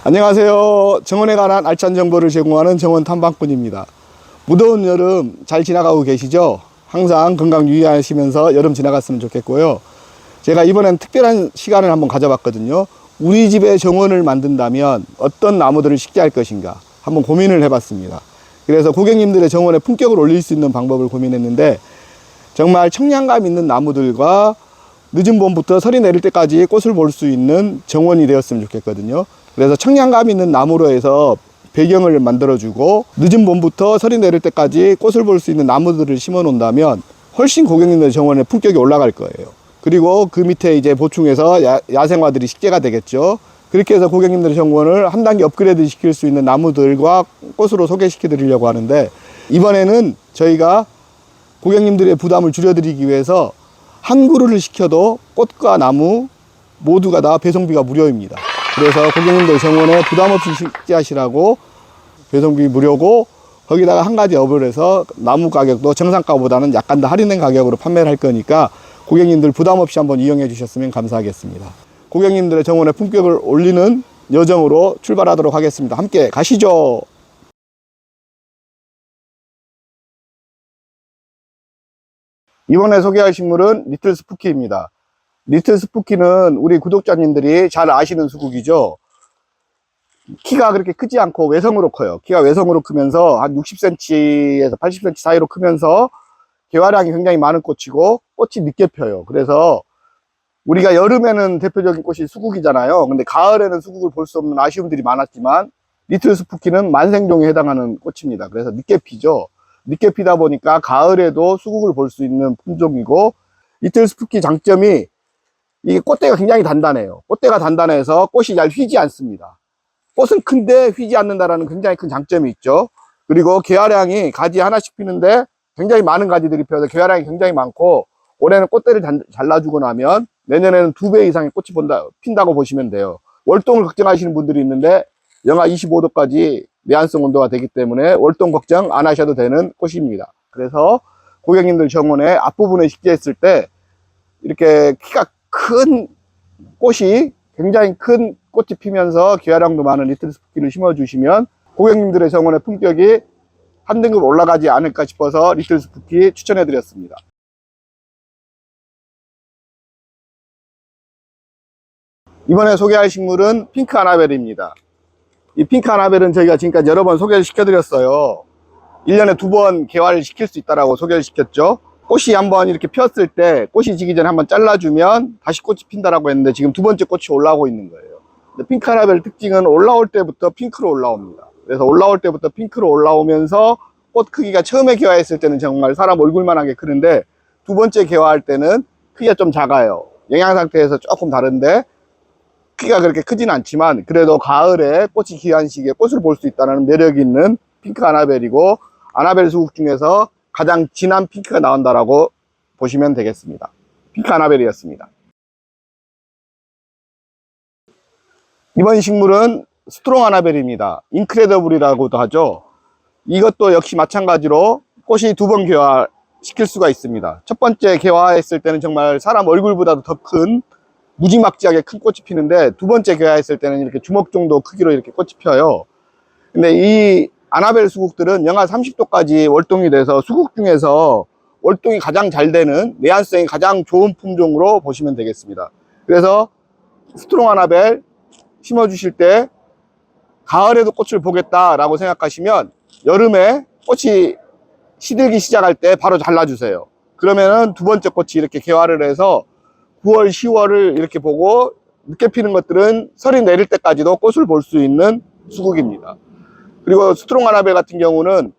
안녕하세요. 정원에 관한 알찬 정보를 제공하는 정원 탐방꾼입니다. 무더운 여름 잘 지나가고 계시죠? 항상 건강 유의하시면서 여름 지나갔으면 좋겠고요. 제가 이번엔 특별한 시간을 한번 가져봤거든요. 우리 집에 정원을 만든다면 어떤 나무들을 식재할 것인가 한번 고민을 해봤습니다. 그래서 고객님들의 정원에 품격을 올릴 수 있는 방법을 고민했는데, 정말 청량감 있는 나무들과 늦은 봄부터 설이 내릴 때까지 꽃을 볼 수 있는 정원이 되었으면 좋겠거든요. 그래서 청량감 있는 나무로 해서 배경을 만들어주고, 늦은 봄부터 설이 내릴 때까지 꽃을 볼 수 있는 나무들을 심어 놓는다면 훨씬 고객님들 정원의 품격이 올라갈 거예요. 그리고 그 밑에 이제 보충해서 야생화들이 식재가 되겠죠. 그렇게 해서 고객님들의 정원을 한 단계 업그레이드 시킬 수 있는 나무들과 꽃으로 소개시켜 드리려고 하는데, 이번에는 저희가 고객님들의 부담을 줄여드리기 위해서 한 그루를 시켜도 꽃과 나무 모두가 다 배송비가 무료입니다. 그래서 고객님들 정원에 부담 없이 식재하시라고 배송비 무료고, 거기다가 한 가지 업을 해서 나무 가격도 정상가보다는 약간 더 할인된 가격으로 판매를 할 거니까 고객님들 부담 없이 한번 이용해 주셨으면 감사하겠습니다. 고객님들의 정원의 품격을 올리는 여정으로 출발하도록 하겠습니다. 함께 가시죠. 이번에 소개할 식물은 리틀 스푸키입니다. 리틀 스푸키는 우리 구독자님들이 잘 아시는 수국이죠. 키가 그렇게 크지 않고 외성으로 커요. 키가 외성으로 크면서 한 60cm에서 80cm 사이로 크면서 개화량이 굉장히 많은 꽃이고, 꽃이 늦게 펴요. 그래서 우리가 여름에는 대표적인 꽃이 수국이잖아요. 근데 가을에는 수국을 볼 수 없는 아쉬움들이 많았지만, 리틀 스푸키는 만생종에 해당하는 꽃입니다. 그래서 늦게 피죠. 늦게 피다 보니까 가을에도 수국을 볼 수 있는 품종이고, 리틀 스푸키 장점이 이게 꽃대가 굉장히 단단해요. 꽃대가 단단해서 꽃이 잘 휘지 않습니다. 꽃은 큰데 휘지 않는다라는 굉장히 큰 장점이 있죠. 그리고 개화량이 가지 하나씩 피는데 굉장히 많은 가지들이 피어서 개화량이 굉장히 많고, 올해는 꽃대를 잘라주고 나면 내년에는 2배 이상의 꽃이 핀다고 보시면 돼요. 월동을 걱정하시는 분들이 있는데 영하 25도까지 내한성 온도가 되기 때문에 월동 걱정 안 하셔도 되는 꽃입니다. 그래서 고객님들 정원에 앞부분에 식재했을 때 이렇게 키가 큰 꽃이, 굉장히 큰 꽃이 피면서 개화량도 많은 리틀 스푸키를 심어주시면 고객님들의 정원의 품격이 한 등급 올라가지 않을까 싶어서 리틀 스푸키 추천해 드렸습니다. 이번에 소개할 식물은 핑크 아나벨입니다. 이 핑크 아나벨은 저희가 지금까지 여러 번 소개를 시켜 드렸어요. 1년에 2번 개화를 시킬 수 있다라고 소개를 시켰죠. 꽃이 한번 이렇게 피었을 때 꽃이 지기 전에 한번 잘라주면 다시 꽃이 핀다라고 했는데, 지금 2번째 꽃이 올라오고 있는 거예요. 근데 핑크 아나벨 특징은 올라올 때부터 핑크로 올라옵니다. 그래서 올라올 때부터 핑크로 올라오면서 꽃 크기가 처음에 개화했을 때는 정말 사람 얼굴만하게 크는데, 2번째 개화할 때는 크기가 좀 작아요. 영양 상태에서 조금 다른데 크기가 그렇게 크지는 않지만, 그래도 가을에 꽃이 귀한 시기에 꽃을 볼 수 있다는 매력이 있는 핑크 아나벨이고, 아나벨 수국 중에서 가장 진한 핑크가 나온다라고 보시면 되겠습니다. 핑크 아나벨이었습니다. 이번 식물은 스트롱 아나벨입니다. 인크레더블이라고도 하죠. 이것도 역시 마찬가지로 꽃이 2번 개화시킬 수가 있습니다. 첫 번째 개화했을 때는 정말 사람 얼굴보다도 더 큰, 무지막지하게 큰 꽃이 피는데, 2번째 개화했을 때는 이렇게 주먹 정도 크기로 이렇게 꽃이 펴요. 근데 이 아나벨 수국들은 영하 30도까지 월동이 돼서 수국 중에서 월동이 가장 잘 되는, 내한성이 가장 좋은 품종으로 보시면 되겠습니다. 그래서 스트롱 아나벨 심어 주실 때 가을에도 꽃을 보겠다라고 생각하시면 여름에 꽃이 시들기 시작할 때 바로 잘라주세요. 그러면은 2번째 꽃이 이렇게 개화를 해서 9월, 10월을 이렇게 보고, 늦게 피는 것들은 설이 내릴 때까지도 꽃을 볼 수 있는 수국입니다. 그리고 스트롱 아나벨 같은 경우는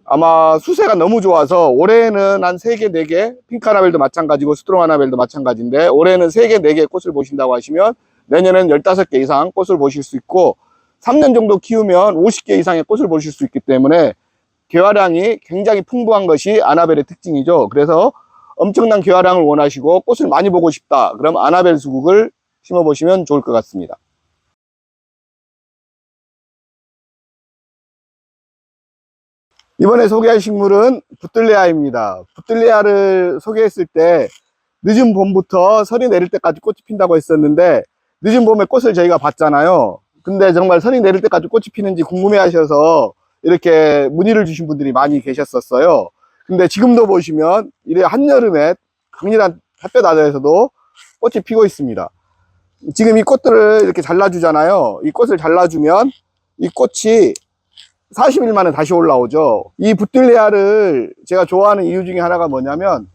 아마 수세가 너무 좋아서 올해는 한 3개, 4개, 핑크 아나벨도 마찬가지고 스트롱 아나벨도 마찬가지인데, 올해는 3개, 4개 꽃을 보신다고 하시면 내년에는 15개 이상 꽃을 보실 수 있고, 3년 정도 키우면 50개 이상의 꽃을 보실 수 있기 때문에 개화량이 굉장히 풍부한 것이 아나벨의 특징이죠. 그래서 엄청난 개화량을 원하시고 꽃을 많이 보고 싶다, 그럼 아나벨 수국을 심어 보시면 좋을 것 같습니다. 이번에 소개할 식물은 부틀레아입니다. 부틀레아를 소개했을 때 늦은 봄부터 설이 내릴 때까지 꽃이 핀다고 했었는데, 늦은 봄에 꽃을 저희가 봤잖아요. 근데 정말 선이 내릴 때까지 꽃이 피는지 궁금해 하셔서 이렇게 문의를 주신 분들이 많이 계셨었어요. 근데 지금도 보시면 이래 한여름에 강렬한 햇볕 아래에서도 꽃이 피고 있습니다. 지금 이 꽃들을 이렇게 잘라주잖아요. 이 꽃을 잘라주면 이 꽃이 40일 만에 다시 올라오죠. 이 부틀레아를 제가 좋아하는 이유 중에 하나가 뭐냐면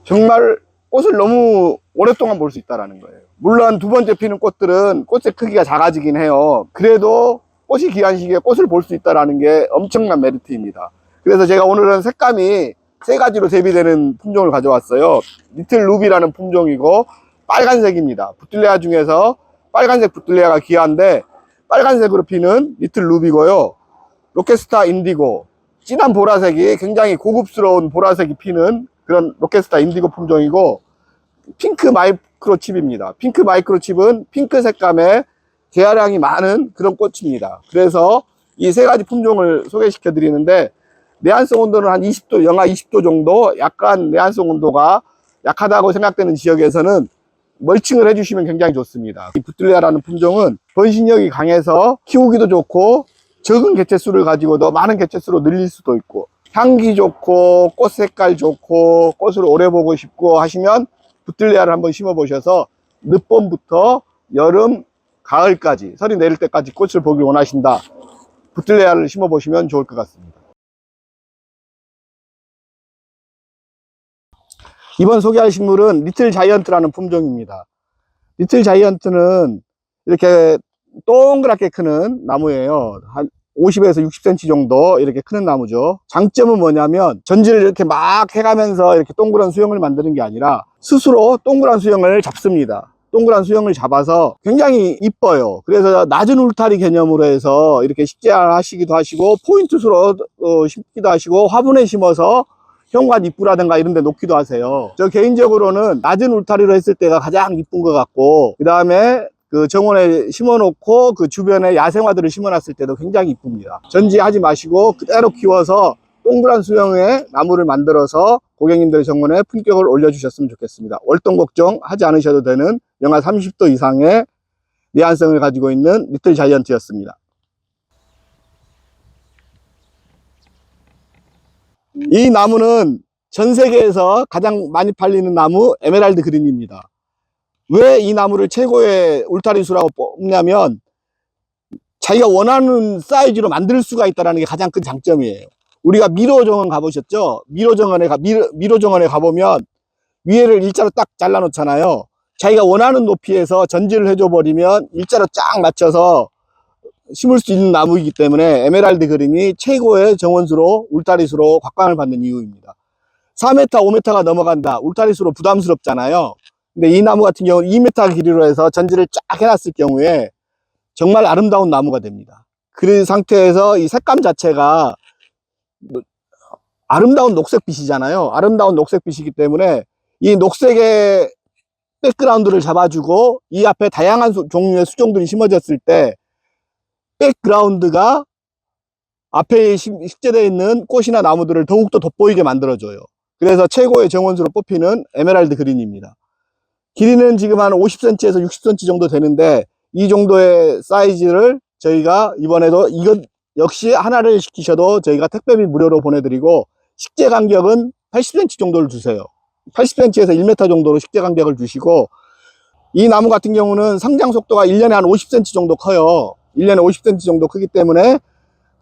정말 꽃을 너무 오랫동안 볼 수 있다는 거예요. 물론 두 번째 피는 꽃들은 꽃의 크기가 작아지긴 해요. 그래도 꽃이 귀한 시기에 꽃을 볼 수 있다는 게 엄청난 메리트입니다. 그래서 제가 오늘은 색감이 세 가지로 대비되는 품종을 가져왔어요. 리틀 루비라는 품종이고 빨간색입니다. 부틀레아 중에서 빨간색 부틀레아가 귀한데 빨간색으로 피는 리틀 루비고요. 로켓스타 인디고, 진한 보라색이 굉장히 고급스러운 보라색이 피는 그런 로켓스타 인디고 품종이고, 핑크 마이크로칩입니다. 핑크 마이크로칩은 핑크 색감에 개화량이 많은 그런 꽃입니다. 그래서 이 세 가지 품종을 소개시켜 드리는데, 내한성 온도는 한 20도, 영하 20도 정도, 약간 내한성 온도가 약하다고 생각되는 지역에서는 멀칭을 해주시면 굉장히 좋습니다. 이 부틀레아라는 품종은 번식력이 강해서 키우기도 좋고 적은 개체수를 가지고도 많은 개체수로 늘릴 수도 있고, 향기 좋고 꽃 색깔 좋고 꽃을 오래 보고 싶고 하시면 부틀레아를 한번 심어 보셔서 늦봄부터 여름, 가을까지, 설이 내릴 때까지 꽃을 보길 원하신다, 부틀레아를 심어 보시면 좋을 것 같습니다. 이번 소개할 식물은 리틀 자이언트라는 품종입니다. 리틀 자이언트는 이렇게 동그랗게 크는 나무예요. 한 50에서 60cm 정도 이렇게 크는 나무죠. 장점은 뭐냐면 전지를 이렇게 막 해가면서 이렇게 동그란 수영을 만드는 게 아니라 스스로 동그란 수영을 잡습니다. 동그란 수영을 잡아서 굉장히 이뻐요. 그래서 낮은 울타리 개념으로 해서 이렇게 식재하시기도 하시고 포인트수로 심기도 하시고 화분에 심어서 현관 입구라든가 이런 데 놓기도 하세요. 저 개인적으로는 낮은 울타리로 했을 때가 가장 이쁜 것 같고, 그 다음에 그 정원에 심어 놓고 그 주변에 야생화들을 심어 놨을 때도 굉장히 이쁩니다. 전지하지 마시고 그대로 키워서 동그란 수영의 나무를 만들어서 고객님들 정원에 품격을 올려주셨으면 좋겠습니다. 월동 걱정하지 않으셔도 되는 영하 30도 이상의 내한성을 가지고 있는 리틀 자이언트였습니다. 이 나무는 전 세계에서 가장 많이 팔리는 나무 에메랄드 그린입니다. 왜 이 나무를 최고의 울타리수라고 뽑냐면 자기가 원하는 사이즈로 만들 수가 있다는 게 가장 큰 장점이에요. 우리가 미로 정원 가보셨죠? 미로 정원에 가보면 위에를 일자로 딱 잘라 놓잖아요. 자기가 원하는 높이에서 전지를 해줘 버리면 일자로 쫙 맞춰서 심을 수 있는 나무이기 때문에 에메랄드 그린이 최고의 정원수로, 울타리수로 각광을 받는 이유입니다. 4m, 5m가 넘어간다, 울타리수로 부담스럽잖아요. 근데 이 나무 같은 경우는 2m 길이로 해서 전지를 쫙 해놨을 경우에 정말 아름다운 나무가 됩니다. 그 상태에서 이 색감 자체가 아름다운 녹색빛이잖아요. 아름다운 녹색빛이기 때문에 이 녹색의 백그라운드를 잡아주고 이 앞에 다양한 종류의 수종들이 심어졌을 때 백그라운드가 앞에 식재되어 있는 꽃이나 나무들을 더욱더 돋보이게 만들어줘요. 그래서 최고의 정원수로 뽑히는 에메랄드 그린입니다. 길이는 지금 한 50cm에서 60cm 정도 되는데 이 정도의 사이즈를 저희가 이번에도 이것 역시 하나를 시키셔도 저희가 택배비 무료로 보내드리고, 식재 간격은 80cm 정도를 주세요. 80cm에서 1m 정도로 식재 간격을 주시고, 이 나무 같은 경우는 성장 속도가 1년에 한 50cm 정도 커요. 1년에 50cm 정도 크기 때문에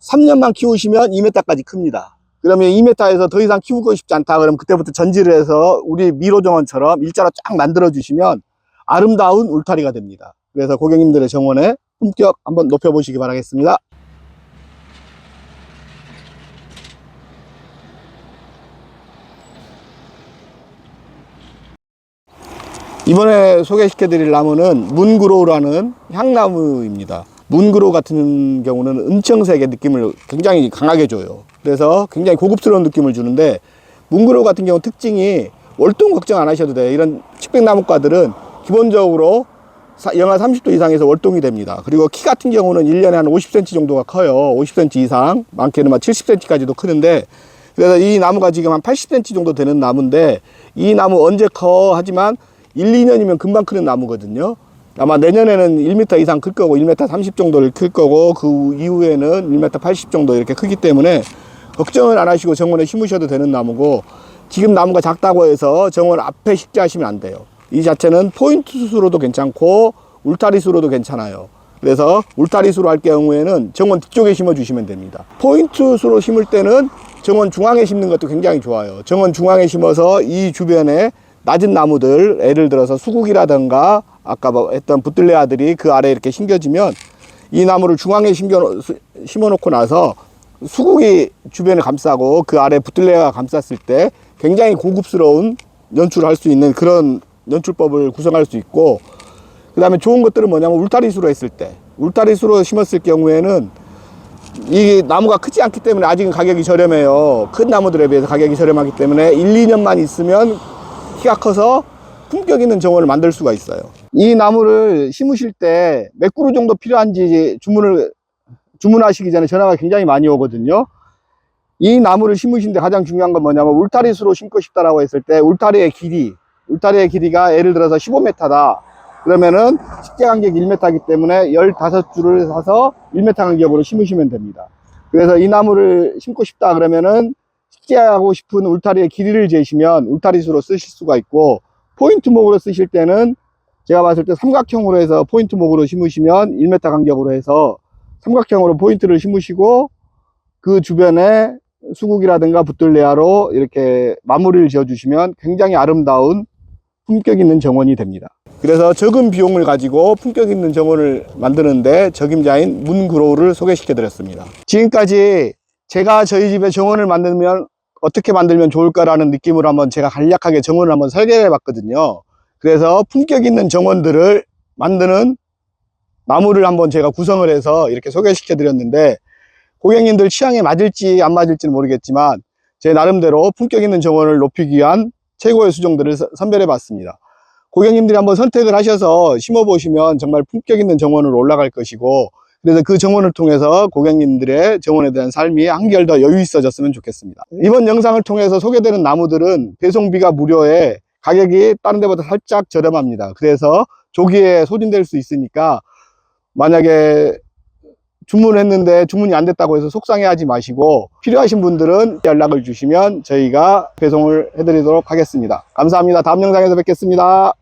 3년만 키우시면 2m까지 큽니다. 그러면 2m에서 더 이상 키우고 싶지 않다 그러면 그때부터 전지를 해서 우리 미로 정원처럼 일자로 쫙 만들어 주시면 아름다운 울타리가 됩니다. 그래서 고객님들의 정원의 품격 한번 높여 보시기 바라겠습니다. 이번에 소개시켜 드릴 나무는 문그로우라는 향나무입니다. 문그로우 같은 경우는 은청색의 느낌을 굉장히 강하게 줘요. 그래서 굉장히 고급스러운 느낌을 주는데, 문그로우 같은 경우 특징이 월동 걱정 안 하셔도 돼요. 이런 식백나무과들은 기본적으로 영하 30도 이상에서 월동이 됩니다. 그리고 키 같은 경우는 1년에 한 50cm 정도가 커요. 50cm 이상, 많게는 70cm까지도 크는데, 그래서 이 나무가 지금 한 80cm 정도 되는 나무인데, 이 나무 언제 커 하지만 1, 2년이면 금방 크는 나무거든요. 아마 내년에는 1m 이상 클 거고 1m 30 정도를 클 거고 그 이후에는 1m 80 정도 이렇게 크기 때문에 걱정을 안 하시고 정원에 심으셔도 되는 나무고, 지금 나무가 작다고 해서 정원 앞에 식재하시면 안 돼요. 이 자체는 포인트 수로도 괜찮고 울타리 수로도 괜찮아요. 그래서 울타리 수로 할 경우에는 정원 뒤쪽에 심어 주시면 됩니다. 포인트 수로 심을 때는 정원 중앙에 심는 것도 굉장히 좋아요. 정원 중앙에 심어서 이 주변에 낮은 나무들, 예를 들어서 수국이라든가 아까 했던 붙들레아들이 그 아래에 이렇게 심겨지면 이 나무를 중앙에 심어 놓고 나서 수국이 주변을 감싸고 그 아래 붙들레아가 감쌌을 때 굉장히 고급스러운 연출을 할 수 있는 그런 연출법을 구성할 수 있고, 그 다음에 좋은 것들은 뭐냐면 울타리수로 했을 때, 울타리수로 심었을 경우에는 이 나무가 크지 않기 때문에 아직은 가격이 저렴해요. 큰 나무들에 비해서 가격이 저렴하기 때문에 1, 2년만 있으면 키가 커서 품격 있는 정원을 만들 수가 있어요. 이 나무를 심으실 때 몇 그루 정도 필요한지 주문하시기 전에 전화가 굉장히 많이 오거든요. 이 나무를 심으시는데 가장 중요한 건 뭐냐면 울타리수로 심고 싶다라고 했을 때 울타리의 길이가 예를 들어서 15m다. 그러면은 식재 간격이 1m이기 때문에 15줄을 사서 1m 간격으로 심으시면 됩니다. 그래서 이 나무를 심고 싶다 그러면은 식재하고 싶은 울타리의 길이를 재시면 울타리수로 쓰실 수가 있고, 포인트 목으로 쓰실 때는 제가 봤을 때 삼각형으로 해서 포인트 목으로 심으시면 1m 간격으로 해서 삼각형으로 포인트를 심으시고 그 주변에 수국이라든가 붙들레아로 이렇게 마무리를 지어 주시면 굉장히 아름다운 품격 있는 정원이 됩니다. 그래서 적은 비용을 가지고 품격 있는 정원을 만드는데 적임자인 문그로우를 소개시켜 드렸습니다. 지금까지 제가 저희 집에 정원을 만들면 어떻게 만들면 좋을까라는 느낌으로 한번 제가 간략하게 정원을 한번 설계해 봤거든요. 그래서 품격 있는 정원들을 만드는 나무를 한번 제가 구성을 해서 이렇게 소개시켜 드렸는데, 고객님들 취향에 맞을지 안 맞을지는 모르겠지만 제 나름대로 품격 있는 정원을 높이기 위한 최고의 수종들을 선별해 봤습니다. 고객님들이 한번 선택을 하셔서 심어 보시면 정말 품격 있는 정원으로 올라갈 것이고, 그래서 그 정원을 통해서 고객님들의 정원에 대한 삶이 한결 더 여유 있어졌으면 좋겠습니다. 이번 영상을 통해서 소개되는 나무들은 배송비가 무료에 가격이 다른 데보다 살짝 저렴합니다. 그래서 조기에 소진될 수 있으니까 만약에 주문했는데 주문이 안 됐다고 해서 속상해 하지 마시고, 필요하신 분들은 연락을 주시면 저희가 배송을 해드리도록 하겠습니다. 감사합니다. 다음 영상에서 뵙겠습니다.